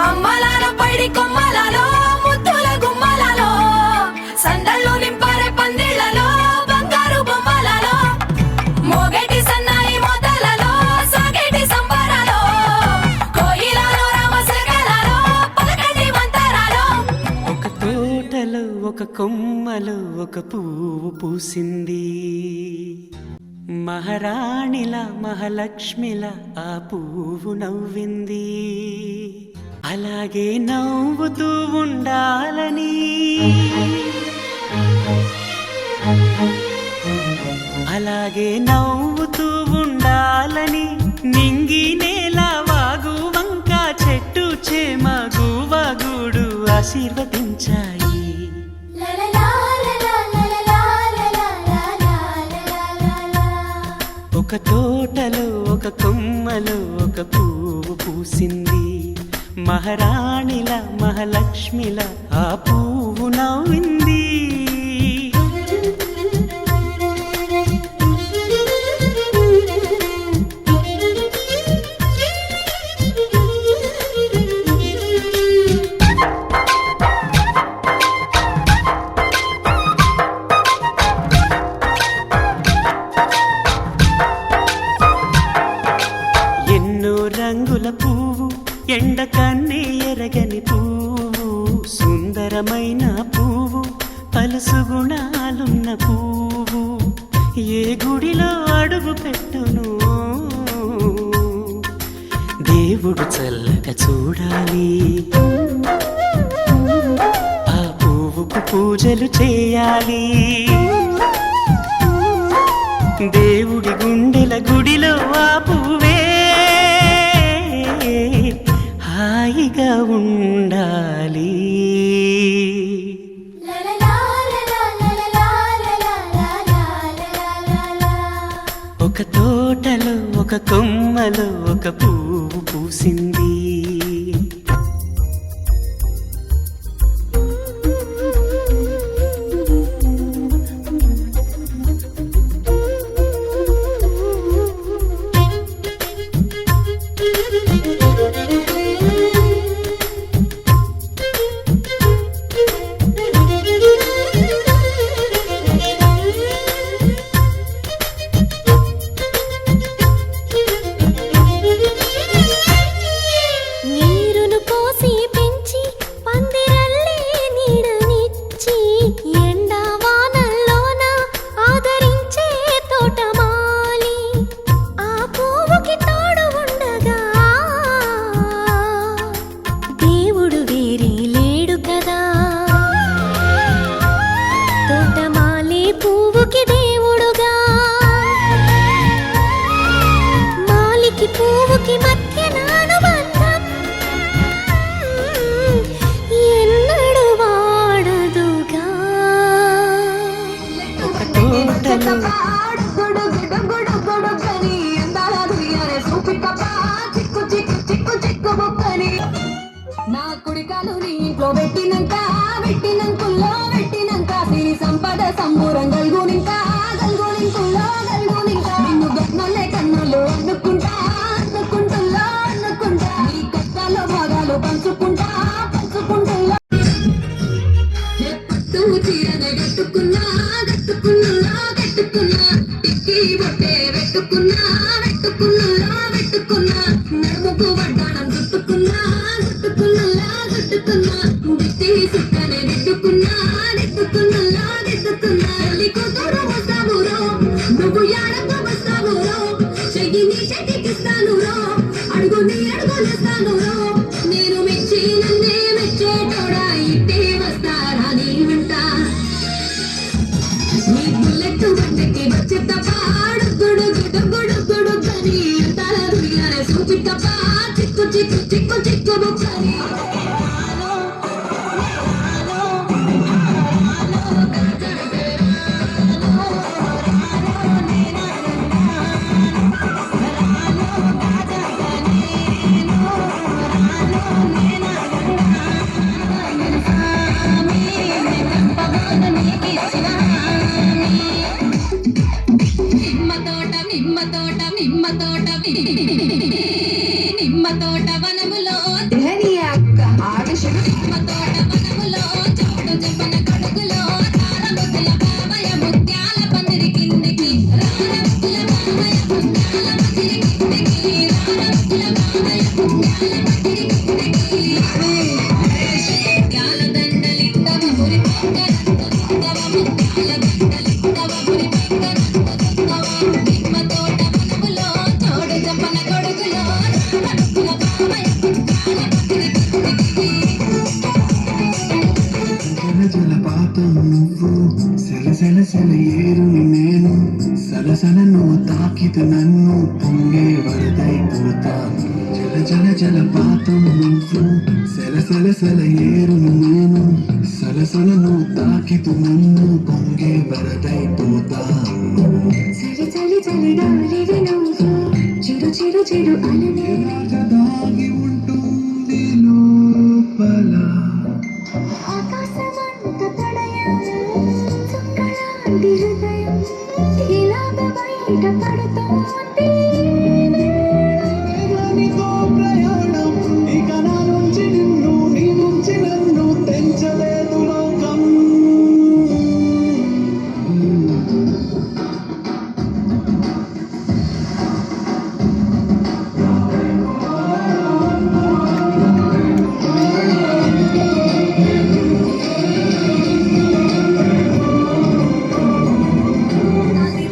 అమ్మలాల పైడి కొమ్మలలో ముద్దుల గుమ్మలలో సందళ్ళు నింపారే పందిళ్లలో బంగారు బొమ్మలలో మోగేటి సన్నాయి మొదలలో సాగేటి సంబరాలో కోయిలలో రామశకలలో పలకటి మంతరాలో. ఒక తోటలో ఒక కొమ్మలో ఒక పువ్వు పూసింది, మహారాణిల మహాలక్ష్మిల ఆ పువ్వు నవ్వింది. అలాగే నవ్వుతూ ఉండాలని, అలాగే నవ్వుతూ ఉండాలని నింగి నేల వాగు వంక చెట్టు చేమ గువగూడు ఆశీర్వదించాయి. ఒక తోటలో ఒక కొమ్మలో ఒక పువ్వు పూసింది, మహారాణిల మహాలక్ష్మిల ఆ పువ్వు నవ్వింది. రంగుల పువ్వు ఎండ కన్నే ఎరగని పువ్వు, సుందరమైన పువ్వు పలుసు గుణాలున్న పువ్వు. ఏ గుడిలో అడుగు పెట్టును దేవుడు చల్లగా చూడాలి, ఆ పువ్వుకు పూజలు చేయాలి. దేవుడి గుండెల గుడిలో ఆ పువ్వే హాయిగా ఉండాలి. ఒక తోటలో ఒక కొమ్మలో ఒక పువ్వు పూసింది. పువ్వుకి మధ్య నానుబంధం ఎన్నడు వాడదుగా. నా కుడికాలు నీ ఇంట్లో పెట్టినంక పెట్టినంకుల్లో పెట్టినంక సిరి సంపద సంబూరం గల్గునింకా గల్గునింకుల్లో గల్గునింకా నిన్ను గన్నలే కన్నులు అనుకుంటా అనుకుంటుల్లో అనుకుంటా నీ కష్టాల్లో భాగాలు పంచుకుంటా పంచుకుంటుల్లో పట్టు చీరనే కట్టుకున్నా కట్టుకున్నుల్లో కట్టుకున్నా టిక్కి బొట్టే పెట్టుకున్నా పెట్టుకున్నుల్లో పెట్టుకున్నా నడుముకు వడ్డాణం చుట్టుకున్నా చుట్టుకున్నుల్లో చుట్టుకున్నా దిష్టి సుక్కనే దిద్దుకున్నా దిద్దుకున్నుల్లో దిద్దుకున్నా తల్లి కూతురు వస్తావురో నువ్వు యాడకు వస్తావురో చెయ్యి నీ చెయ్యికిస్తాను రో అడుగు నీ అడుగులేస్తాను రో నేను మెచ్చి నన్నే మెచ్చేటోడా ఇట్టే వస్తారా నీ వెంట నీ బుల్లెట్ బండకి వచ్చే తప్ప అడుగుడు గుడుగుడు గుడుగని అంతాల దునియానే చూపి తప్ప చిక్కు చిక్కు చిక్కు చిక్కు బుక్కని నిమ్మ తోట వనములో తాకితే నన్ను పొంగే వరదైపోతాను. జల జల జలపాతం నువ్వు, సెల సెల సెల ఏరును నేను. సలసల నువ్వు తాకితే నన్ను పొంగే వరదైపోతాను. చలి చలి చలి గాలివి నువ్వు, చిరు చిరు చిరు అలనే దాగి ఉంటుంది లోపల. ఆకాశమంత తడయం, చుక్కలాంటి హృదయం ఇలాగ బయట పడుతోంది. నీతో ప్రయాణం, ఇక నా నుంచి నిన్ను, నీ నుంచి నన్ను తెంచలేదు లోకం.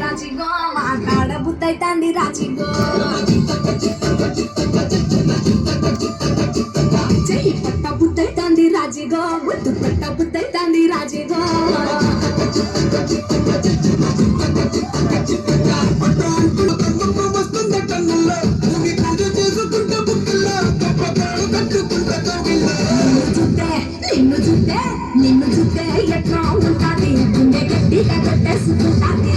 రాజిగో మాట్లాడ బుద్ధైతాంది రాజిగో చెయ్యి పట్ట బుద్ధైతాంది రాజిగో ముద్దు పట్ట బుద్ధైతాంది రాజిగో నిన్ను చూస్తే నిన్ను చూస్తే ఎట్లా ఉంటాది గుండె గట్టిగా కొట్టేసుకుంటాది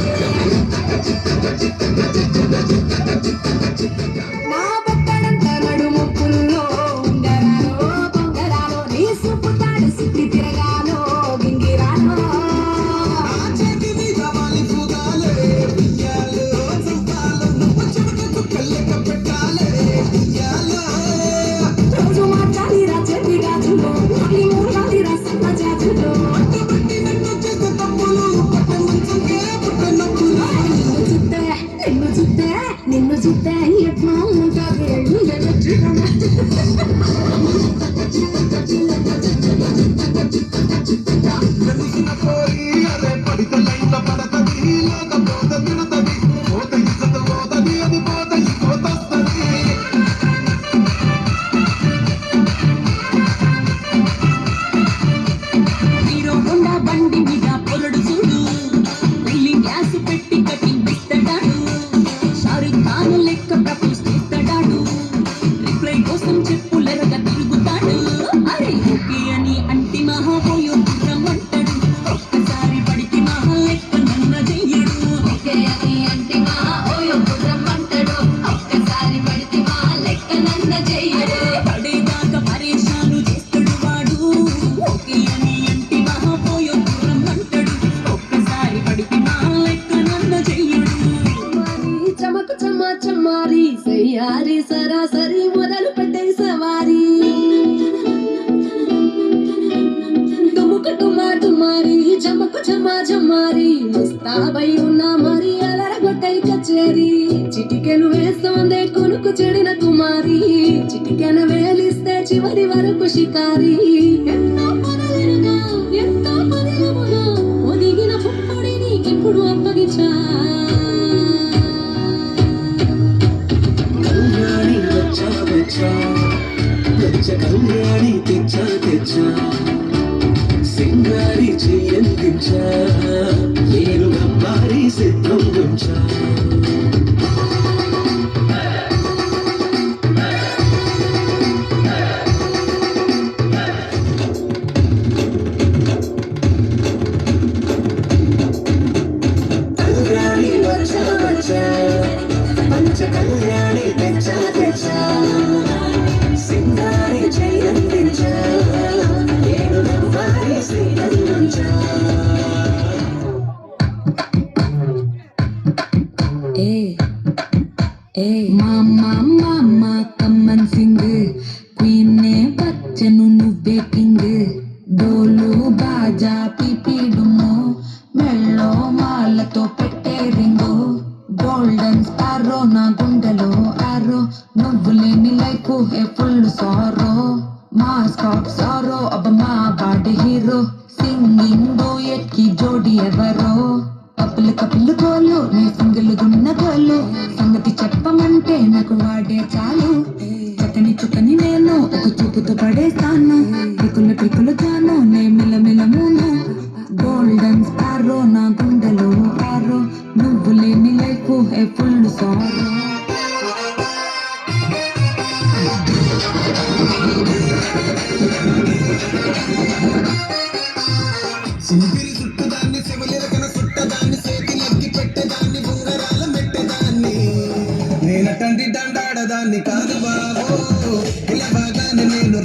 నా బొట్టడంత నడుము పుల్లో ఉంగరాలో బొంగరాలో నీ సుపుతాడు సిద్ధి తిరగాలో గింగిరాలో రోజు మార్చాలి రా చెవి గాజులో మళ్ళీ మూడాలి రా సన్న జాజులో నిన్ను చూస్తే నిన్ను చూస్తే ఎట్లా ఉంటుంది హీరో హోండా బండి మీద పొలడు చూడు పెళ్లి గ్యాస్ పెట్టి కటింగ్ ఇస్తాడాడు షారుఖ్ ఖాన్ లెక్క ప్రపోజ్ చేస్తాడాడు రిప్లై కోసం చెప్పులెరగా తిరుగుతాడు అరే ఓకే అని అంటి మహాపోయో గుర్రం అంటాడు ఒక్కసారి పడికి మహా లెక్క నన్న చెయ్యడు ఓకే అని అంటి మహాపోయో గుర్రం అంటాడు ఒక్కసారి పడికి మహా లెక్క నన్న చెయ్యడు పడేదాకా పరేషాను చేస్తాడు వాడు ఓకే అని అంటి మహాపోయో గుర్రం అంటాడు ఒక్కసారి పడికి మహా లెక్క నన్న చెయ్యడు చమకు చమ చమ్మారి సయ్యారి సరాసరి మొదలు పెట్టే సవారీ తుముకు టుమా టుమారి చమకు చమా చమ్మారి ముస్తాబై ఉన్నా మరి అలరగొట్టై కచేరి చిటికెను వేస్తోందే కొనుకు చెడిన కుమారి చిటికెన వేలిస్తే చివరి వరకు షికారి ఎంతో పదలిరుగా ఎంతో పదిలముగా ఒదిగిన పుప్పొడి నీకెప్పుడు అప్పగించా కళ్యాణి వచ్చా వచ్చా, వచ్చ కళ్యాణి తెచ్చా తెచ్చా, సింగారి చెయ్యందించా, నేను గంబారి సిద్ధం ఉంచా. కళ్యాణి వచ్చా వచ్చా, పంచ కళ్యాణి తెచ్చా తెచ్చా, సింగారి చెయ్యందించా, నేను గంబారి సిద్ధం ఉంచా. మామ కమ్మన్ సింగ్ క్వీన్ నే బచ్చను నువ్వే కింగ్ డోలు బాజా పిపిడుము మెళ్ళో మాలతో పెట్టే రింగు గోల్డెన్ స్పారో నా గుండెలో ఆరో నువ్వు లేని లైఫ్ ఏ ఫుల్ సారో మా స్టాప్ సారో అబ్బ మా బాడీ హీరో సింగింగ్ డూయట్ కి జోడి ఎవరో కప్పులు కప్పులు గోలు నీ సింగిల్ గున్న గోలు సంగతి చెప్పమంటే నాకు వాడే చాలు చక్కని చుక్కని నేను ఒక చూపుతో పడేస్తాను పికులు పికులు తాను నే మిలమిలమును గోల్డెన్ స్పారో నా గుండెలో ఆరో నువ్వు లేని లైఫ్ ఏ ఫుల్ సాంగ్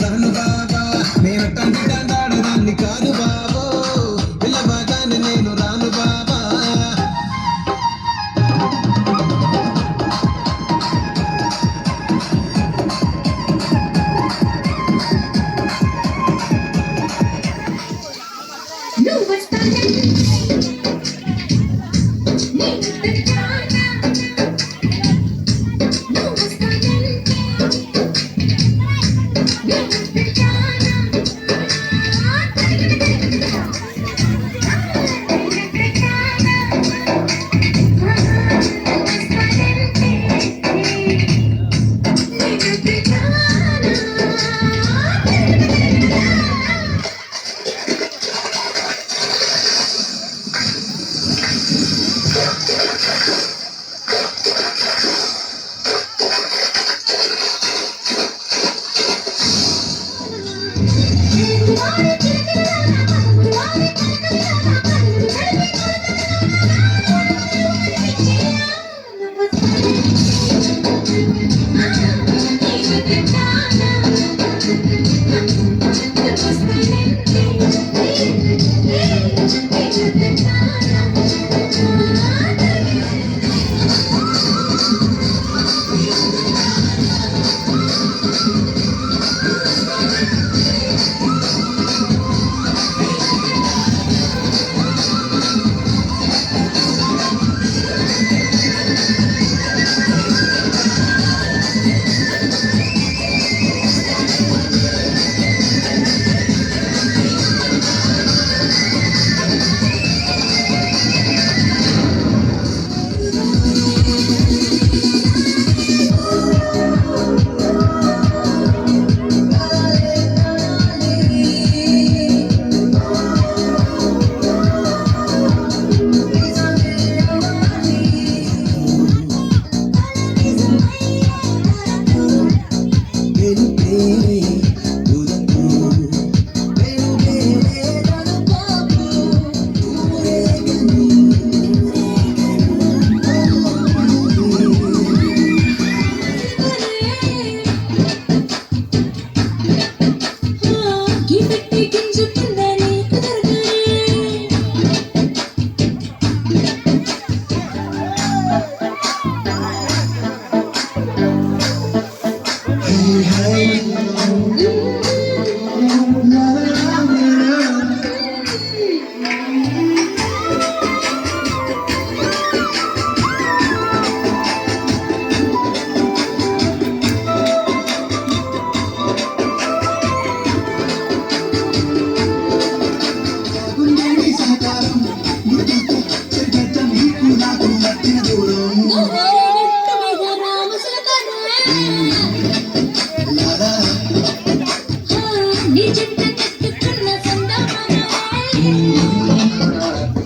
రాను బాబా నేను తండ్రి దండాడదాన్ని కాదు బాబో పిల్లబాగానే నేను రాను బాబా నువ్వు వస్తానంటే నేను తింటానా నువ్వు వస్తానంటే నేను తింటానా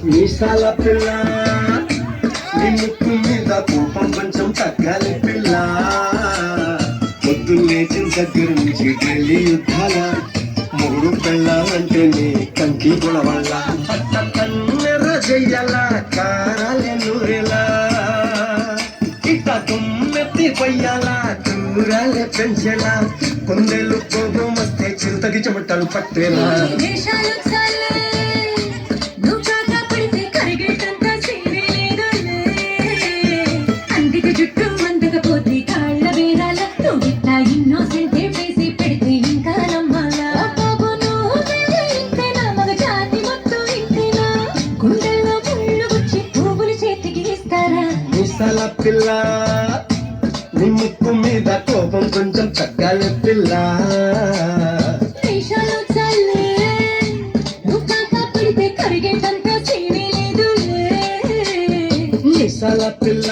మీసాల పిల్ల నీ ముక్కు మీద కోపం కొంచెం తగ్గాలి పిల్ల పొద్దు లేచిన దగ్గర నుంచి ఢిల్లీ యుద్ధాల మూడు పెళ్ళాలంటే నీ కంకి గుణవల్ల పట్ట కన్నెర చెయ్యాల కారాలే నూరెలా ఇక తుమ్మెత్తి పొయ్యాల దూరాలే పెంచేలా కొందెలు కోపం వస్తే చిరుతకి చెమటలు పట్టేలా దేశాలు చాలే నువ్వు కాక పడితే కరిగేటంత సీనే లేదులే అందుకే జుట్టు అందకపోతే కాళ్ళ వేరాల నువ్వు ఇట్లా ఇన్నోసెంట్ వేసి పెడితే ఇంకా నమ్మాలా బాబు నువ్వు ఇంతేనా మగ జాతి మొత్తం ఇంతేనా గుండెల్లో ముళ్ళు గుచ్చి పువ్వులు చేతికి ఇస్తారా మీసాల పిల్ల నీ ముక్కు మీద కోపం కొంచెం తగ్గాలి పిల్ల దేశాలు చాలే నువ్వు కాక పడితే కరిగేటంత సీనే లేదులే మీసాల పిల్ల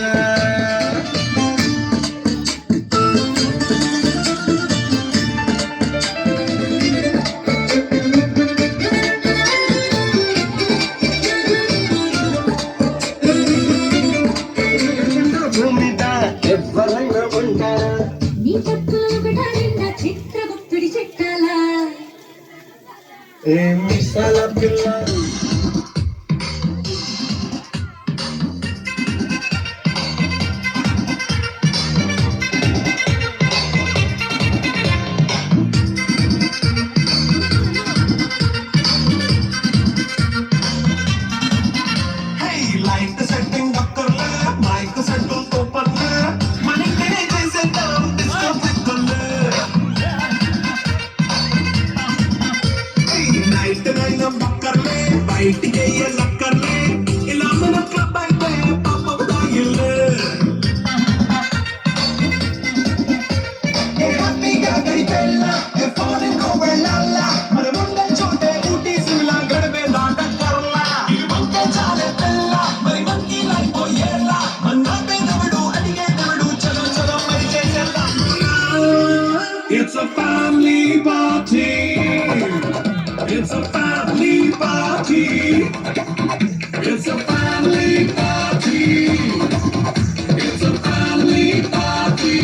భూమిద ఎవరైనా ఉంటారా నీ పట్టులో ఒకటాడిన చిత్రగుప్తుడి చిట్టాలా ఏ మీసాల పిల్ల బయటికి వెళ్ళక్కర్లే ఇలా మన క్లబ్ అయితే పాపవుతాయిల్లే హ్యాపీగా గడిపెళ్ళ ఫారెన్ కో వెళ్ళాల మన ముందే చోటే ఊటీ సిమ్లా గడిపే దాటక్కర్లా ఇవంతే చాలే పిల్ల మరి మనకి లైఫ్ పోయేలా మన పేదవడు అడిగేదవడు చలో చలో మరి చేసేద్దాం It's a family party. It's a family party. It's a family party. It's a family party.